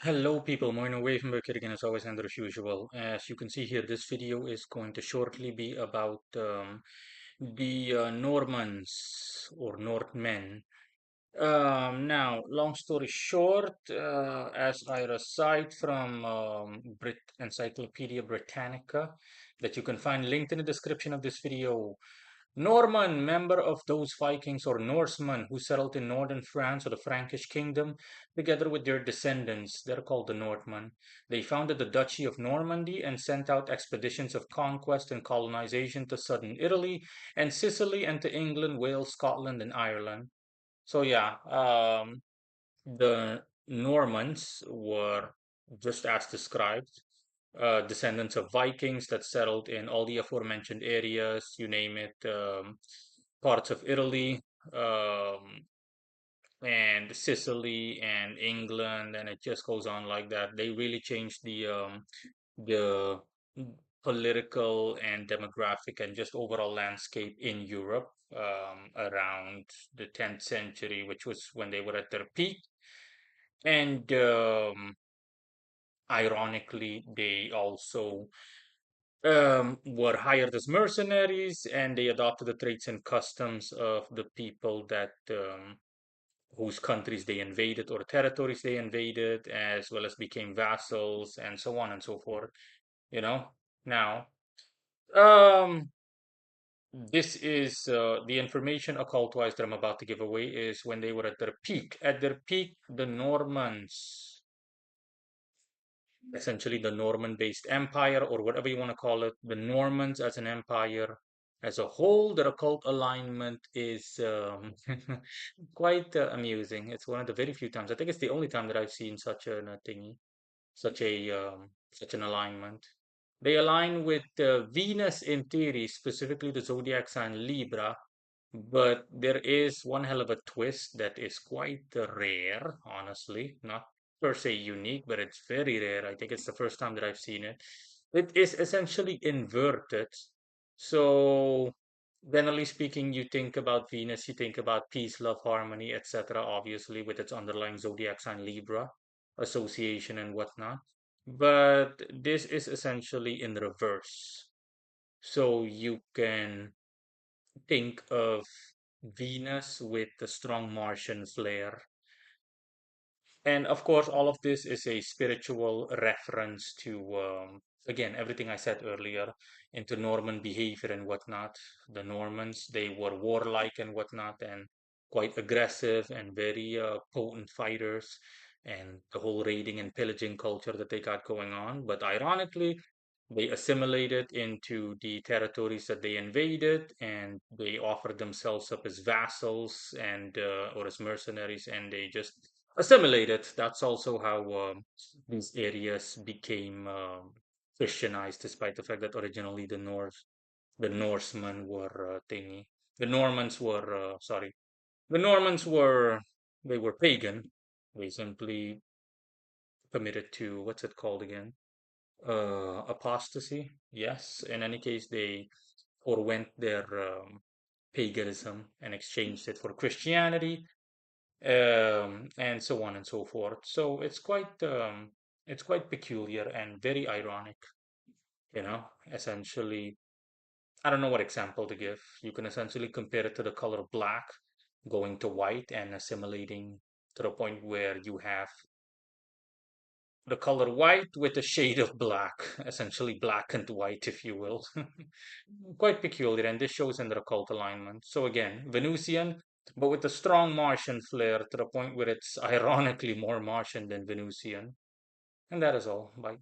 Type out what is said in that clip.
Hello people, Moino Wave from Kid again as always and as usual. As you can see here, this video is going to shortly be about the Normans or Northmen. Now, long story short, as I recite from Brit Encyclopedia Britannica, that you can find linked in the description of this video, Norman, member of those Vikings or Norsemen who settled in northern France or the Frankish kingdom, together with their descendants, they're called the Northmen. They founded the Duchy of Normandy and sent out expeditions of conquest and colonization to southern Italy and Sicily and to England, Wales, Scotland, and Ireland. So yeah, the Normans were just as described, descendants of Vikings that settled in all the aforementioned areas, you name it, parts of Italy, um, and Sicily and England, and it just goes on like that. They really changed the political and demographic and just overall landscape in Europe around the 10th century, which was when they were at their peak. And ironically, they also were hired as mercenaries and they adopted the traits and customs of the people that whose countries they invaded or territories they invaded, as well as became vassals and so on and so forth. You know, now um, this is the information occult-wise that I'm about to give away is when they were at their peak. At their peak, the Normans, essentially the Norman-based empire, or whatever you want to call it, the Normans as an empire as a whole, their occult alignment is quite amusing. It's one of the very few times. I think it's the only time that I've seen such a thingy, such an alignment. They align with Venus in theory, specifically the zodiac sign Libra, but there is one hell of a twist that is quite rare, honestly. Not per se unique, but it's very rare. I think it's the first time that I've seen it. It is essentially inverted. So, generally speaking, you think about Venus, you think about peace, love, harmony, etc., obviously, with its underlying zodiac sign Libra, association, and whatnot. But this is essentially in reverse. So you can think of Venus with the strong Martian flair. And of course, all of this is a spiritual reference to, again, everything I said earlier into Norman behavior and whatnot. The Normans, they were warlike and whatnot, and quite aggressive and very potent fighters, and the whole raiding and pillaging culture that they got going on. But ironically, they assimilated into the territories that they invaded, and they offered themselves up as vassals and or as mercenaries, and they just assimilated. That's also how these areas became Christianized, despite the fact that originally the Norsemen were thingy. The Normans were sorry, the Normans were they were pagan. They simply committed to what's it called again? Apostasy. Yes. In any case, they forwent their paganism and exchanged it for Christianity, and so on and so forth. So it's quite peculiar and very ironic, you know. Essentially, I don't know what example to give. You can essentially compare it to the color black going to white and assimilating to the point where you have the color white with a shade of black, essentially black and white, if you will. Quite peculiar, and this shows in the occult alignment. So again, Venusian, but with a strong Martian flair to the point where it's ironically more Martian than Venusian. And that is all. Bye.